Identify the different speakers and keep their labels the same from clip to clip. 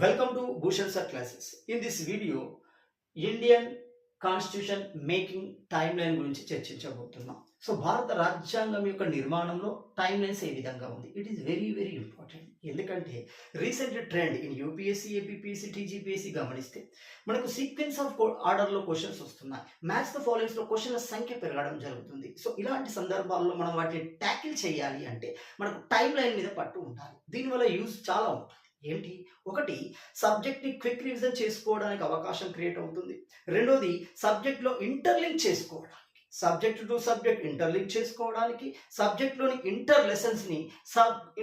Speaker 1: Welcome to Bhushan Sir Classes. In this video, Indian constitution making time line గురించి చర్చించబోతున్నాం. So భారత రాజ్యాంగం యొక్క నిర్మాణంలో టైమ్ లైన్స్ ఏ విధంగా ఉంది, it is very very important. ఎందుకంటే recent trend in UPSC, APPSC, TGPSC గమనిస్తే మనకు సీక్వెన్స్ ఆఫ్ ఆర్డర్లో క్వశ్చన్స్ వస్తున్నాయి. మ్యాథ్స్ ద ఫాలోయింగ్స్లో క్వశ్చన్ల సంఖ్య పెరగడం జరుగుతుంది. సో ఇలాంటి సందర్భాల్లో మనం వాటిని ట్యాకిల్ చేయాలి అంటే మనకు టైమ్ లైన్ మీద పట్టు ఉండాలి. దీనివల్ల యూజ్ చాలా ఉంటుంది. ఏంటి? ఒకటి, సబ్జెక్ట్ని క్విక్ రివిజన్ చేసుకోవడానికి అవకాశం క్రియేట్ అవుతుంది. రెండోది, సబ్జెక్ట్లో ఇంటర్లింక్ చేసుకోవడానికి, సబ్జెక్ట్ టు సబ్జెక్ట్ ఇంటర్లింక్ చేసుకోవడానికి, సబ్జెక్ట్లోని ఇంటర్ లెసన్స్ని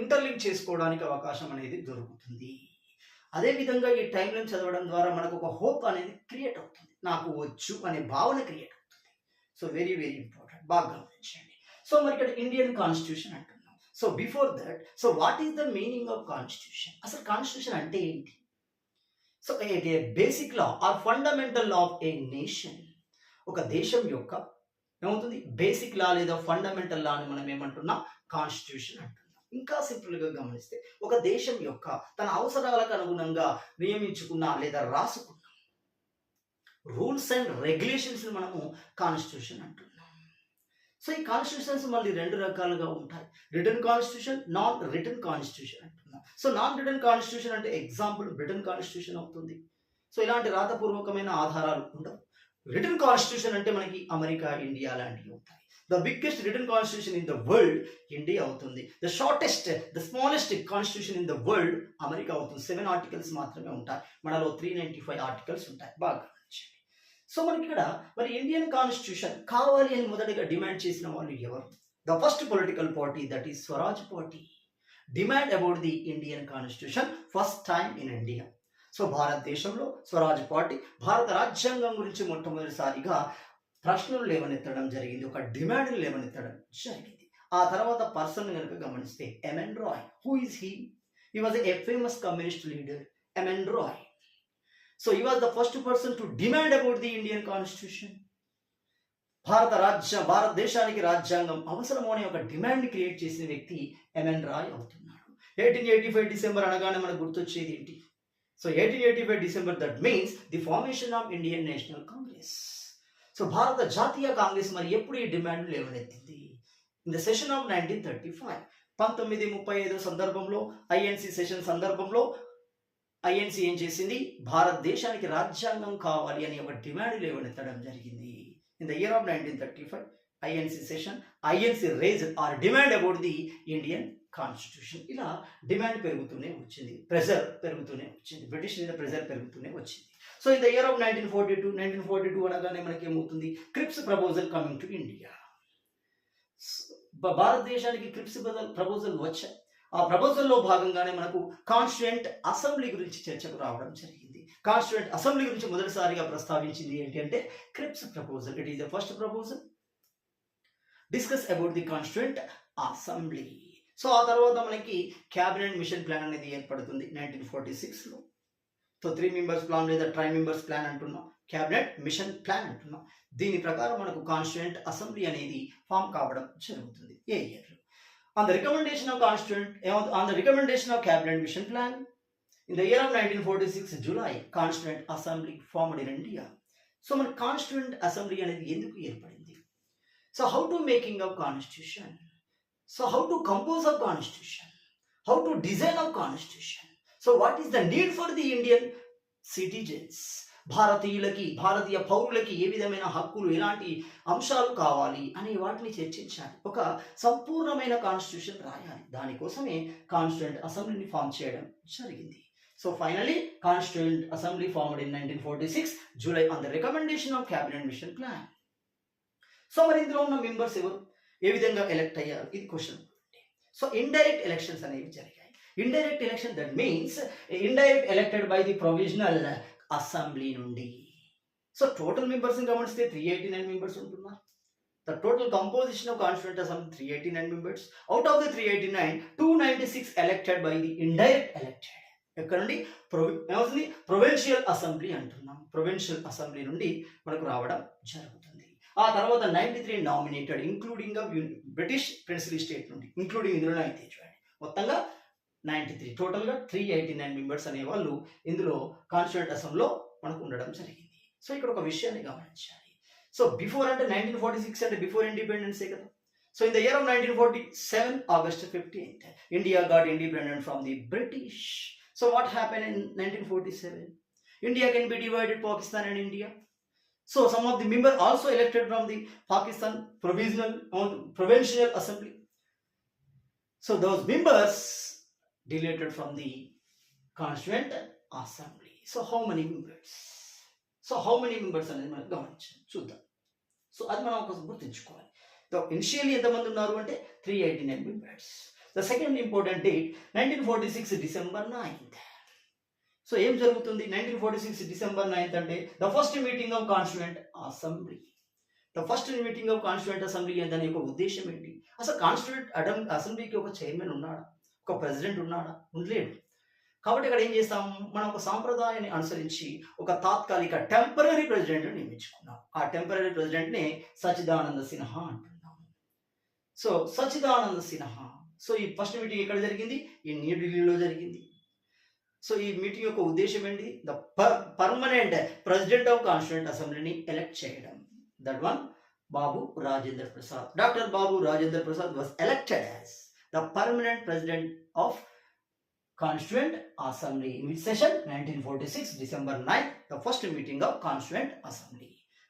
Speaker 1: ఇంటర్లింక్ చేసుకోవడానికి అవకాశం అనేది దొరుకుతుంది. అదేవిధంగా ఈ టైం లైన్ చదవడం ద్వారా మనకు ఒక హోప్ అనేది క్రియేట్ అవుతుంది, నాకు వచ్చు అనే భావన క్రియేట్ అవుతుంది. సో వెరీ వెరీ ఇంపార్టెంట్, బాగా గమనించండి. సో మరి ఇక్కడ ఇండియన్ కాన్స్టిట్యూషన్ అంటున్నాం. So before that, so what is the meaning of constitution? అసలు కాన్స్టిట్యూషన్ అంటే ఏంటి? So a basic law or fundamental law of a nation. ఒక దేశం యొక్క ఏమవుతుంది బేసిక్ లా లేదా ఫండమెంటల్ లా అని మనం ఏమంటున్నాం? కాన్స్టిట్యూషన్ అంటున్నాం. ఇంకా సింపుల్గా గమనిస్తే ఒక దేశం యొక్క తన అవసరాలకు అనుగుణంగా నియమించుకున్న లేదా రాసుకున్న రూల్స్ అండ్ రెగ్యులేషన్స్ మనము కాన్స్టిట్యూషన్ అంటున్నాం. సో ఈ కాన్స్టిట్యూషన్స్ మళ్ళీ రెండు రకాలుగా ఉంటాయి, return constitution, non return constitution అంటున్నాం. సో నాన్ రిటర్న్ కాన్స్టిట్యూషన్ అంటే ఎగ్జాంపుల్ బ్రిటన్ కాన్స్టిట్యూషన్ అవుతుంది. సో ఇలాంటి రాతపూర్వకమైన ఆధారాలు ఉండవు. రిటర్న్ కాన్స్టిట్యూషన్ అంటే మనకి అమెరికా, ఇండియా లాంటివి ఉంటాయి. The biggest written constitution in the world India అవుతుంది. The shortest, the smallest constitution in the world America అవుతుంది. 7 ఆర్టికల్స్ మాత్రమే ఉంటాయి, మనలో 395 ఆర్టికల్స్ ఉంటాయి. బాగా గమనించండి. సో మనకి ఇక్కడ మరి ఇండియన్ కాన్స్టిట్యూషన్ కావాలి అని మొదటిగా డిమాండ్ చేసిన వాళ్ళు ఎవరు? The first political party, that is Swaraj party, demand about the Indian constitution first time in India. So భారతదేశంలో స్వరాజ్ పార్టీ భారత రాజ్యాంగం గురించి మొట్టమొదటిసారిగా ప్రశ్నలు లేవనెత్తడం జరిగింది, ఒక డిమాండ్ని లేవనెత్తడం జరిగింది. ఆ తర్వాత పర్సన్ కనుక గమనిస్తే M N Roy. Who is he? He was a famous communist leader, M N Roy. So he was the first person to demand about the Indian constitution. భారతదేశానికి రాజ్యాంగం అవసరము అనే ఒక డిమాండ్ క్రియేట్ చేసిన వ్యక్తి ఎంఎన్ రాయ్ అవుతున్నాడు. 1885 డిసెంబర్ అనగానే మనకు గుర్తొచ్చేది ఏంటి? So 1885 December, that means the formation of Indian National Congress. So Bharata Jatiya Congress మరి ఎప్పుడు ఈ డిమాండ్ లేవనెత్తింది? ఇన్ ద సెషన్ ఆఫ్ 1935, 1935 సందర్భంలో, ఐఎన్సి సెషన్ సందర్భంలో ఐఎన్సీ ఏం చేసింది? భారతదేశానికి రాజ్యాంగం కావాలి అని ఒక డిమాండ్ లేవనెత్తడం జరిగింది. In the year of 1935 INC session, INC raise our demand about the Indian constitution. ఇలా డిమాండ్ పెరుగుతూనే వచ్చింది, ప్రెజర్ పెరుగుతూనే వచ్చింది, బ్రిటిష్ మీద ప్రెజర్ పెరుగుతూనే వచ్చింది. So in the year of 1942 అనగానే మనకి ఏమవుతుంది? క్రిప్స్ ప్రపోజల్ కమింగ్ టు ఇండియా. భారతదేశానికి క్రిప్స్ ప్రపోజల్ వచ్చాయి. ఆ ప్రపోజల్లో భాగంగానే మనకు కాన్స్టిట్యూయెంట్ అసెంబ్లీ గురించి చర్చకు రావడం జరిగింది. కాన్స్టిట్యూయెంట్ అసెంబ్లీ గురించి మొదటిసారిగా ప్రస్తావించింది ఏంటి అంటే క్రిప్స్ proposal. It is the first proposal discuss about the constituent assembly. So ఆ తర్వాత మనకి క్యాబినెట్ మిషన్ ప్లాన్ అనేది ఏర్పడుతుంది 1946లో. సో 3 మెంబర్స్ ప్లాన్ లేదా ట్రై మెంబర్స్ ప్లాన్ అంటున్నాం, క్యాబినెట్ మిషన్ ప్లాన్ అంటున్నాం. దీని ప్రకారం మనకు కాన్స్టిట్యూయెంట్ అసెంబ్లీ అనేది ఫామ్ కావడం జరుగుతుంది. ఏ year? On the recommendation of constituent, on the recommendation of cabinet mission plan, in the year of 1946 July, constituent assembly formed in India. So మన constituent assembly అనేది ఎందుకు ఏర్పడింది? So how to making of constitution? So how to compose of constitution? How to design of constitution? So what is the need for the Indian citizens? భారతీయ పౌరులకి ఏ విధమైన హక్కులు, ఎలాంటి అంశాలు కావాలి అనే వాటిని చర్చించాలి. ఒక సంపూర్ణమైన కాన్స్టిట్యూషన్ రాయాలి. దానికోసమే కాన్స్టిట్యూయెంట్ అసెంబ్లీని ఫామ్ చేయడం జరిగింది. So finally constituent assembly formed in 1946 July on the recommendation of cabinet mission plan. So మరి ఇందులో ఉన్న మెంబర్స్ ఎవరు, ఏ విధంగా ఎలక్ట్ అయ్యారు? ఇది క్వశ్చన్. సో ఇండైరెక్ట్ ఎలక్షన్స్ అనేవి జరిగాయి. Indirect election, that means indirect elected by the provisional assembly నుండి. సో టోటల్ మెంబర్స్ గమనిస్తే 389 మెంబర్స్ ఉంటున్నారు. The total composition of constituent assembly 389 members. Out of the 389, 296 elected by the indirect elected. ఎక్కడ నుండి? ఏమవుతుంది? Provincial assembly అంటున్నాం. Provincial assembly నుండి మనకు రావడం జరుగుతుంది. ఆ తర్వాత 93 nominated, including British princely state నుండి, ఇంక్లూడింగ్ ఇందులో అయితే చూడండి మొత్తంగా 93 టోటల్గా 389 మెంబర్స్ అనేవాళ్ళు ఇందులో కాన్స్టిట్యూంట్ అసెంబ్లీలో మనకు ఉండడం జరిగింది. సో ఇక్కడ ఒక విషయాన్ని గమనించాలి. సో బిఫోర్ అంటే 1946 అంటే బిఫోర్ ఇండిపెండెన్సే కదా. So in the year of 1947 August 15th India got independent from the British. So what happened in 1947? India can be divided, Pakistan and India. So some of the members also elected from the Pakistan provincial assembly. So those members deleted from the constituent assembly. So how many members? అనేది మనం గమనించాలి, చూద్దాం. So అది మనం ఒక గుర్తుంచుకోవాలి. So initially ఎంతమంది ఉన్నారు అంటే 389 members. The second important date 1946 December 9th. So ఏం జరుగుతుంది 1946 December 9th అంటే the first meeting of constituent assembly. The first meeting of constituent assembly దాని యొక్క ఉద్దేశం ఏంటి? అసలు కాన్స్టిట్యూయెంట్ అసెంబ్లీకి ఒక చైర్మన్ ఉన్నాడా, ఒక ప్రెసిడెంట్ ఉన్నాడా? ఉండలేడు. కాబట్టి ఇక్కడ ఏం చేస్తాం, మనం ఒక సాంప్రదాయాన్ని అనుసరించి ఒక తాత్కాలిక టెంపరీ ప్రెసిడెంట్ నియమించుకున్నాం. ఆ టెంపరీ ప్రెసిడెంట్ని సచిదానంద సిన్హా అంటున్నాం. సో సచిదానంద సిన్హా. సో ఈ ఫస్ట్ మీటింగ్ ఎక్కడ జరిగింది? ఈ న్యూఢిల్లీలో జరిగింది. సో ఈ మీటింగ్ యొక్క ఉద్దేశం ఏంటి? The permanent president of constituent అసెంబ్లీని ఎలెక్ట్ చేయడం. That one Babu Rajendra Prasad. Dr. Babu Rajendra Prasad was elected as the permanent president of Constituent Assembly. In which session? 1946 December 9th, the first meeting of Constituent Assembly.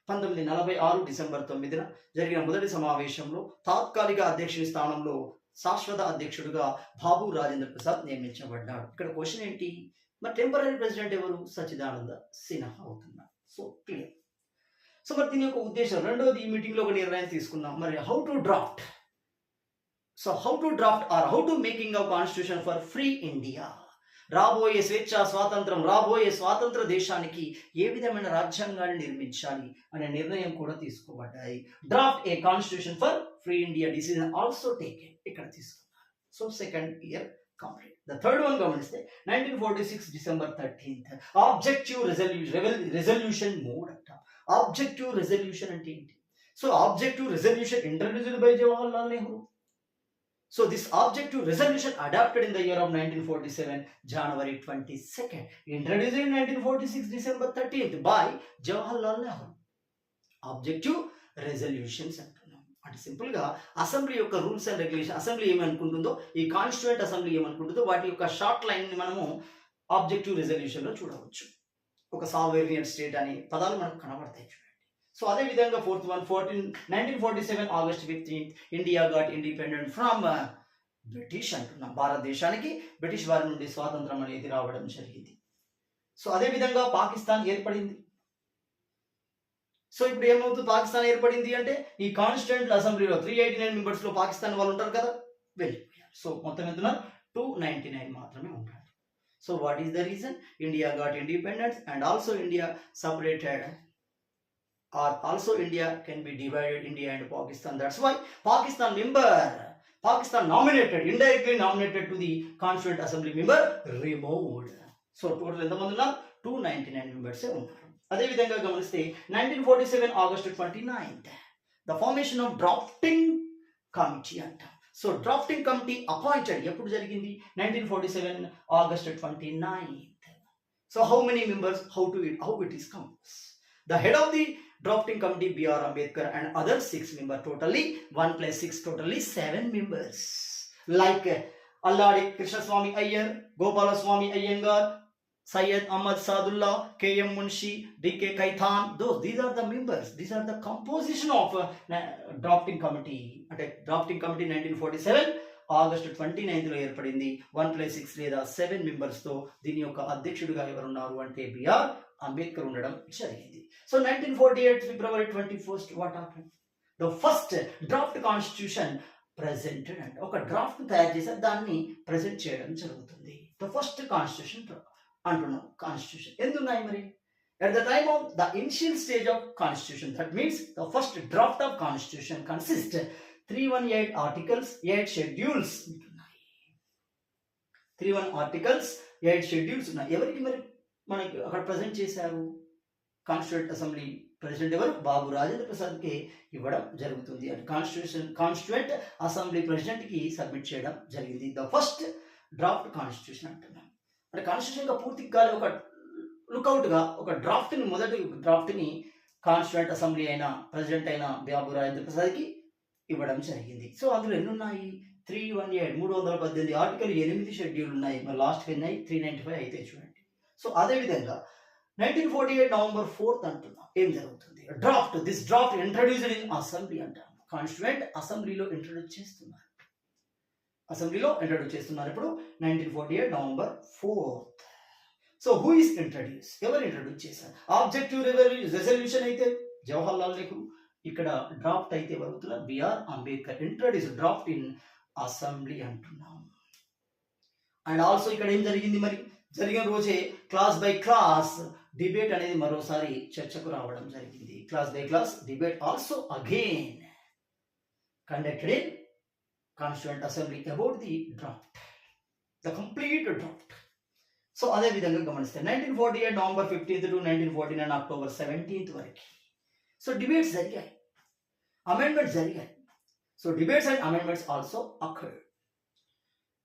Speaker 1: 1946 December 9న జరిగిన మొదటి సమావేశంలో తాత్కాలిక అధ్యక్షుడి స్థానంలో శాశ్వత అధ్యక్షుడిగా బాబు రాజేంద్ర ప్రసాద్ నియమించబడ్డాడు. ఇక్కడ క్వశ్చన్ ఏంటి, మరి టెంపరీ ప్రెసిడెంట్ ఎవరు? సచిదానంద సిన్హా అవుతున్నారు. So clear. సో మరి దీని యొక్క ఉద్దేశం రెండోది, ఈ మీటింగ్లో ఒక నిర్ణయం తీసుకున్నాం. మరి how to draft are how to making of constitution for free India. రాబోయే స్వాతంత్ర దేశానికి ఏ విధమైన రాజ్యాంగాన్ని నిర్మించాలి అనే నిర్ణయం కూడా తీసుకోబడ్డాయి. Draft A constitution for free India decision also taken ఇక్కడ తీసుకున్నారు. So second year complete. The third one గమనిస్తే 1946 December 13th objective resolution mode అంట. ఆబ్జెక్టివ్ రెజల్యూషన్ అంటే ఏంటి? So objective resolution introduced by Jawaharlal Nehru. So this objective resolution adopted in the year of 1947 January 22nd, introduced in 1946 December 13th by Jawaharlal Nehru. Objective resolutions అంటున్నాం. అంటే simple గా assembly యొక్క rules and regulation, assembly ఏమనుకుంటుందో, ఈ constituent assembly ఏమనుకుంటుందో వాటి యొక్క short line ని మనము objective resolution లో చూడవచ్చు. ఒక సావెరియన్ స్టేట్ అనే పదాలు మనకు కనబడతాయి చూడండి. సో అదే విధంగా 1947 August 15th India got independent from British అంటున్నాం. భారతదేశానికి బ్రిటిష్ వారి నుండి స్వాతంత్రం అనేది రావడం జరిగింది. సో అదే విధంగా పాకిస్తాన్ ఏర్పడింది. సో ఇప్పుడు ఏమవుతుంది, పాకిస్తాన్ ఏర్పడింది అంటే ఈ కాన్స్టిట్యూయెంట్ అసెంబ్లీలో 389 మెంబర్స్ లో పాకిస్తాన్ వాళ్ళు ఉంటారు కదా, వెళ్ళిపోయారు. సో మొత్తం ఎంత ఉన్నారు? 299 మాత్రమే ఉంటారు. So what is the reason? India got independence and also India separated, or also India can be divided, India and Pakistan. That's why Pakistan indirectly nominated to the Constituent Assembly member removed. So total ఎంతమంది ఉన్నారు? 299 members ఉన్నారు. అదే విధంగా గమనిస్తే 1947 August 29th the formation of drafting committee అంట. So drafting committee appointed ఎప్పుడు జరిగింది? 1947 August 29th. So how many members? How it is comes? The head of the drafting committee B.R. Ambedkar and other 6 members, totally 1 plus 6 totally 7 members, like Alladi Krishnaswamy Iyer, Gopalaswamy Iyengar, Syed Ahmad Sadullah, K.M. Munshi, D.K. Kaithan. These are the members. These are the composition of drafting committee. Drafting committee 1947 August 29th లో ఏర్పడింది. 1 plus 6 లేదా 7 members తో దీని యొక్క అధ్యక్షుడిగా ఎవరున్నారు అంటే BR Ambedkar ఉండడం జరిగింది. So 1948 February 21st what happened? The first draft constitution presented, and ఒక డ్రాఫ్ట్ తయారు చేసి దాన్ని ప్రెజెంట్ చేయడం జరుగుతుంది. The first constitution అంటున్నాం. కాన్స్టిట్యూషన్ ఎందున్నాయి మరి? At the time of the initial stage of constitution, that means the first draft of constitution consists 318 articles, 8 schedules ఉంటున్నాయి. 318 articles, 8 schedules ఉన్నాయి. ఎవరికి మరి మనకి అక్కడ ప్రజెంట్ చేశారు? కాన్స్టిట్యూయెంట్ అసెంబ్లీ ప్రెసిడెంట్ ఎవరు? బాబు రాజేంద్ర ప్రసాద్కి ఇవ్వడం జరుగుతుంది. అంటే కాన్స్టిట్యూయెంట్ అసెంబ్లీ ప్రెసిడెంట్కి సబ్మిట్ చేయడం జరిగింది. ద ఫస్ట్ డ్రాఫ్ట్ కాన్స్టిట్యూషన్ అంటున్నాం. అంటే కాన్స్టిట్యూషన్ ఇంకా పూర్తి కాలే, ఒక లుకౌట్గా ఒక డ్రాఫ్ట్ని, మొదటి డ్రాఫ్ట్ని కాన్స్టిట్యూంట్ అసెంబ్లీ అయిన ప్రెసిడెంట్ అయిన బాబు రాజేంద్ర ప్రసాద్కి ఇవ్వడం జరిగింది. సో అందులో ఎన్ని ఉన్నాయి? 318 318 ఆర్టికల్ 8 షెడ్యూల్ ఉన్నాయి. మరి లాస్ట్కి ఎన్ని 395 అయితే చూడండి. సో అదేవిధంగా 1948 నవంబర్ 4th అంటున్నాం. ఏం జరుగుతుంది? This draft introduced in assembly అంటాం. కాన్స్టిట్యూంట్ అసెంబ్లీలో ఇంట్రడ్యూస్ చేస్తున్నారు. ఇప్పుడు 1948 November 4th. So who is introduce? ఎవరు ఇంట్రడ్యూస్ చేశారు? ఆబ్జెక్టివ్ రెజల్యూషన్ అయితే జవహర్లాల్ నెహ్రూ, ఇక్కడ డ్రాఫ్ట్ అయితే ఎవరు? B R Ambedkar. Introduce draft in assembly అంటున్నాం. అండ్ ఆల్సో ఇక్కడ ఏం జరిగింది? మరి జరిగిన రోజే క్లాస్ బై క్లాస్ డిబేట్ అనేది మరోసారి చర్చకు రావడం జరిగింది. Class by class debate also again conducted in constituent assembly about the draft, the complete draft. So అదే విధంగా గమనిస్తే 1948 November 15th to 1949 October 17th వరకు సో డిబేట్స్ జరిగాయి, అమెండ్మెంట్స్ జరిగాయి. So debates and amendments also occurred.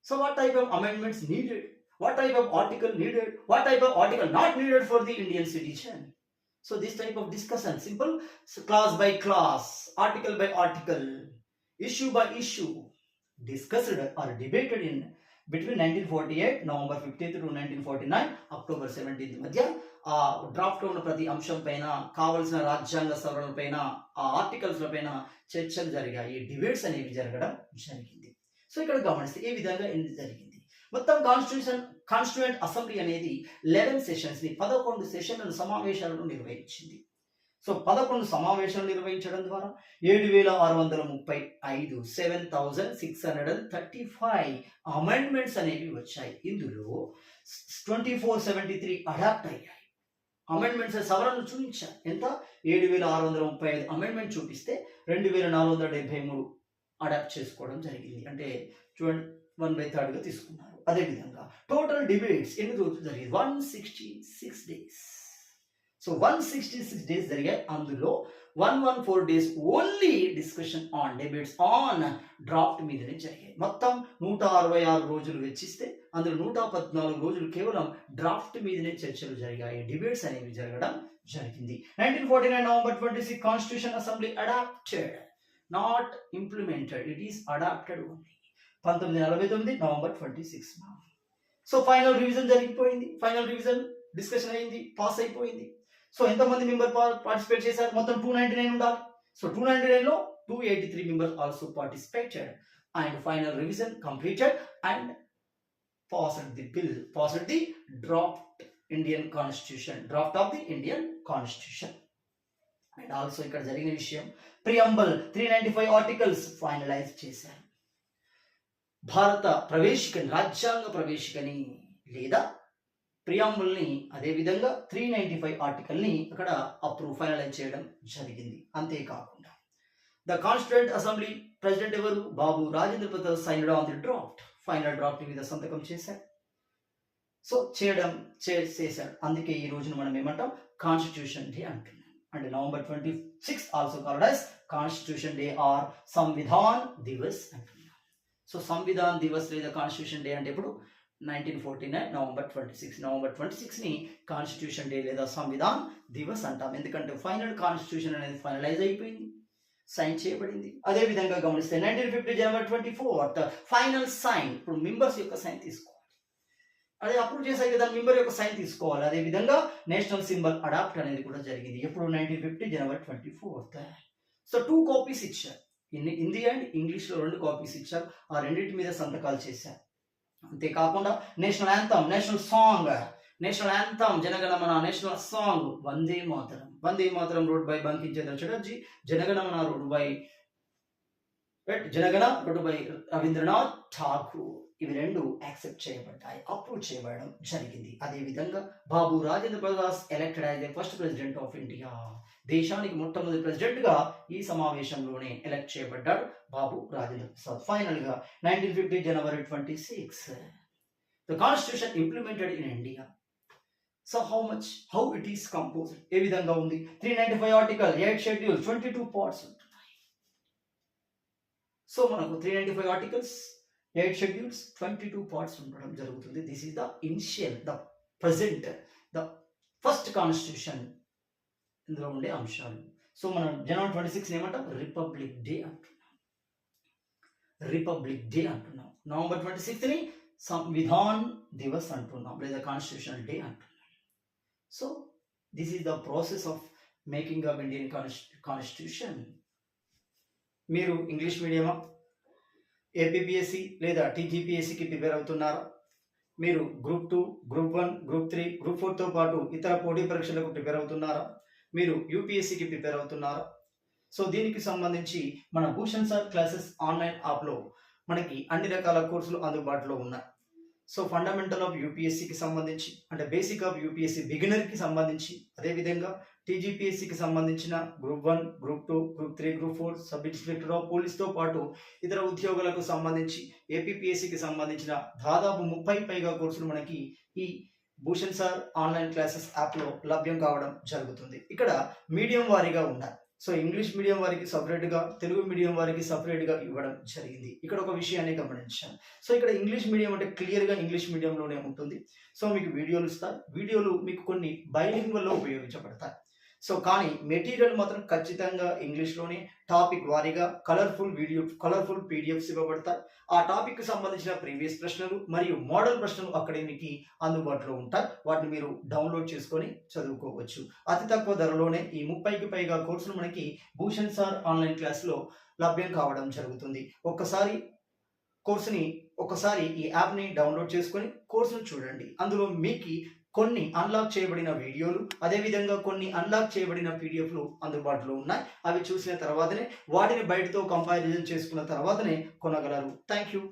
Speaker 1: So what type of amendments needed? What type of article needed? What type of article not needed for the Indian citizen? So this type of discussion, simple, so class by class, article by article, issue by issue, discussed or debated in between 1948 November 15th to 1949 October 17th మధ్య ఆ draft ఉన్న ప్రతి అంశం పైన, కావలసిన రాజ్యాంగ సవరణ పైన, ఆ ఆర్టికల్స్ పైన చర్చలు జరిగాయి, డిబేట్స్ అనేవి జరగడం జరిగింది. సో ఇక్కడ గమనిస్తే ఏ విధంగా జరిగింది? మొత్తం కాన్స్టిట్యూయెంట్ అసెంబ్లీ అనేది 11 సెషన్స్ ని 11 సెషన్లను సమావేశాలను నిర్వహించింది. సో 11 సమావేశాలు నిర్వహించడం ద్వారా 7635 7635 అమెండ్మెంట్స్ అనేవి వచ్చాయి. ఇందులో 2473 అడాప్ట్ అయ్యాయి. అమెండ్మెంట్స్ సవరణలు చూపించారు. ఎంత? 7635 అమెండ్మెంట్ చూపిస్తే 2473 అడాప్ట్ చేసుకోవడం జరిగింది. అంటే చూడండి, 1/3 తీసుకున్నారు. అదేవిధంగా టోటల్ డిబేట్స్ ఎన్ని రోజులు జరిగింది? 166 days. సో 166 days జరిగాయి. అందులో 114 days only discussion on debates on draft మీదనే జరిగాయి. మొత్తం 166 రోజులు వెచ్చిస్తే అందులో 114 రోజులు కేవలం డ్రాఫ్ట్ మీదనే చర్చలు జరిగాయి, డిబేట్స్ అనేవి జరగడం జరిగింది. 1949 November 26 constitution assembly adopted, not implemented, it is adopted only. 1949 November 26. So final revision జరిగిపోయింది. ఫైనల్ రివిజన్ డిస్కషన్ అయింది, పాస్ అయిపోయింది. సో ఎంతమంది మెంబర్ పార్టిసిపేట్ చేశారు? మొత్తం 299 ఉండాలి. సో 299లో 283 members also participated and final revision completed and passed the bill, passed the draft Indian constitution, draft of the Indian constitution. And also ఇక్కడ జరిగిన విషయం, ప్రియంబల్ 395 ఆర్టికల్స్ ఫైనలైజ్ చేశారు. భారత ప్రవేశికని, రాజ్యాంగ ప్రవేశికని లేదా ప్రియాంబుల్ని, అదేవిధంగా 395 ఆర్టికల్ని అక్కడ ఫైనలైజ్ చేయడం జరిగింది. అంతేకాకుండా ద కాన్స్టిట్యూయెంట్ అసెంబ్లీ ప్రెసిడెంట్ ఎవరు? Babu Rajendra Prasad signed on the draft, final draft మీద సంతకం చేశారు. సో చేశాడు. అందుకే ఈ రోజున మనం ఏమంటాం? కాన్స్టిట్యూషన్ డే అంటున్నాం. And November 26 also called as constitution day or Samvidhan Diwas అంటున్నాం. సో సంవిధాన్ దివస్ లేదా కాన్స్టిట్యూషన్ డే అంటే ఇప్పుడు 1949 నవంబర్ 26 ని కాన్స్టిట్యూషన్ డే లేదా సంవిధాన్ దివస్ అంటాం. ఎందుకంటే ఫైనల్ కాన్స్టిట్యూషన్ అనేది ఫైనలైజ్ అయిపోయింది, సైన్ చేయబడింది. అదే విధంగా గమనిస్తే 1950 జనవరి 24 ఫైనల్ సైన్. ఇప్పుడు మెంబర్స్ యొక్క సైన్ తీసుకోవాలి, అదే అప్రూవ్ చేశాక కదా మెంబర్ యొక్క సైన్ తీసుకోవాలి. అదే విధంగా నేషనల్ సింబల్ అడాప్ట్ అనేది కూడా జరిగింది. ఎప్పుడు? 1950 జనవరి 24. సో 2 కాపీస్ ఇచ్చారు, హిందీ అండ్ ఇంగ్లీష్లో 2 కాపీస్ ఇచ్చారు. ఆ రెండింటి మీద సంతకాలు చేశారు. అంతేకాకుండా national anthem, national song, national anthem Janaganamana, national song Vande Mataram. Vande Mataram wrote by Bankim Chandra Chatterjee, Janaganamana wrote by Rabindranath Thakur. ఇవి 2 యాక్సెప్ట్ చేయబడ్డాయి, అప్రూవ్ చేయబడడం జరిగింది. అదేవిధంగా Babu Rajendra Prasad elected as the first president of India. దేశానికి మొట్టమొదటి ప్రెసిడెంట్ గా ఈ సమావేశంలోనే ఎలక్ట్ చేయబడ్డాడు బాబు రాజేంద్ర ప్రసాద్. ఫైనల్ గా 1950 January 26 the constitution implemented in India. So how it is composed, ఏ విధంగా ఉంది? 395 ఆర్టికల్, 8 షెడ్యూల్, 22 పార్ట్స్ ఉంటున్నాయి. సో మనకు 395 ఆర్టికల్స్, 8 షెడ్యూల్స్ 22 పార్ట్స్ ఉండడం జరుగుతుంది. This is the initial, the present, the first constitution ఇందులో ఉండే అంశాలు. సో మనం జనవరి 26 ఏమంటాం? రిపబ్లిక్ డే అంటున్నాం. రిపబ్లిక్ డే అంటున్నాం. నవంబర్ 26ని సంవిధాన్ దివస్ అంటున్నాం, లేదా కాన్స్టిట్యూషనల్ డే అంటున్నాం. So this is the process of making of Indian constitution. మీరు ఇంగ్లీష్ మీడియమా, ఏపీపీఎస్సి లేదా టీజీపీఎస్సికి ప్రిపేర్ అవుతున్నారా? మీరు గ్రూప్ 2, గ్రూప్ 1, గ్రూప్ 3, గ్రూప్ 4తో పాటు ఇతర పోటీ పరీక్షలకు ప్రిపేర్ అవుతున్నారా? మీరు యూపీఎస్సికి ప్రిపేర్ అవుతున్నారా? సో దీనికి సంబంధించి మన భూషణ్ సార్ క్లాసెస్ ఆన్లైన్ యాప్లో మనకి అన్ని రకాల కోర్సులు అందుబాటులో ఉన్నాయి. సో ఫండమెంటల్ ఆఫ్ యూపీఎస్సికి సంబంధించి, అంటే బేసిక్ ఆఫ్ యూపీఎస్సి బిగినర్కి సంబంధించి, అదేవిధంగా టీజీపీఎస్సికి సంబంధించిన group 1, group 2, group 3, group 4, sub inspector of పోలీస్తో పాటు ఇతర ఉద్యోగులకు సంబంధించి ఏపీపీఎస్సికి సంబంధించిన దాదాపు 30 పైగా కోర్సులు మనకి ఈ భూషణ్ సార్ ఆన్లైన్ క్లాసెస్ యాప్లో లభ్యం కావడం జరుగుతుంది. ఇక్కడ మీడియం వారీగా ఉన్నాయి. సో ఇంగ్లీష్ మీడియం వారికి సపరేట్గా, తెలుగు మీడియం వారికి సపరేట్గా ఇవ్వడం జరిగింది. ఇక్కడ ఒక విషయాన్ని గమనించాను. సో ఇక్కడ ఇంగ్లీష్ మీడియం అంటే క్లియర్గా ఇంగ్లీష్ మీడియంలోనే ఉంటుంది. సో మీకు వీడియోలు ఇస్తారు. వీడియోలు మీకు కొన్ని బైలింగ్వల్లో ఉపయోగించబడతాయి. సో కానీ మెటీరియల్ మాత్రం ఖచ్చితంగా ఇంగ్లీష్లోనే, టాపిక్ వారీగా కలర్ఫుల్ పీడిఎఫ్స్ ఇవ్వబడతాయి. ఆ టాపిక్కి సంబంధించిన ప్రీవియస్ ప్రశ్నలు మరియు మోడల్ ప్రశ్నలు అక్కడే మీకు అందుబాటులో ఉంటాయి. వాటిని మీరు డౌన్లోడ్ చేసుకొని చదువుకోవచ్చు. అతి తక్కువ ధరలోనే ఈ 30కి పైగా కోర్సులు మనకి భూషణ్ సార్ ఆన్లైన్ క్లాస్లో లభ్యం కావడం జరుగుతుంది. ఒకసారి ఈ యాప్ని డౌన్లోడ్ చేసుకొని కోర్సును చూడండి. అందులో మీకు కొన్ని అన్లాక్ చేయబడిన వీడియోలు, అదేవిధంగా కొన్ని అన్లాక్ చేయబడిన పీడిఎఫ్లు అందుబాటులో ఉన్నాయి. అవి చూసిన తర్వాతనే, వాటిని బయటతో కంపారిజన్ చేసుకున్న తర్వాతనే కొనగలరు. Thank you.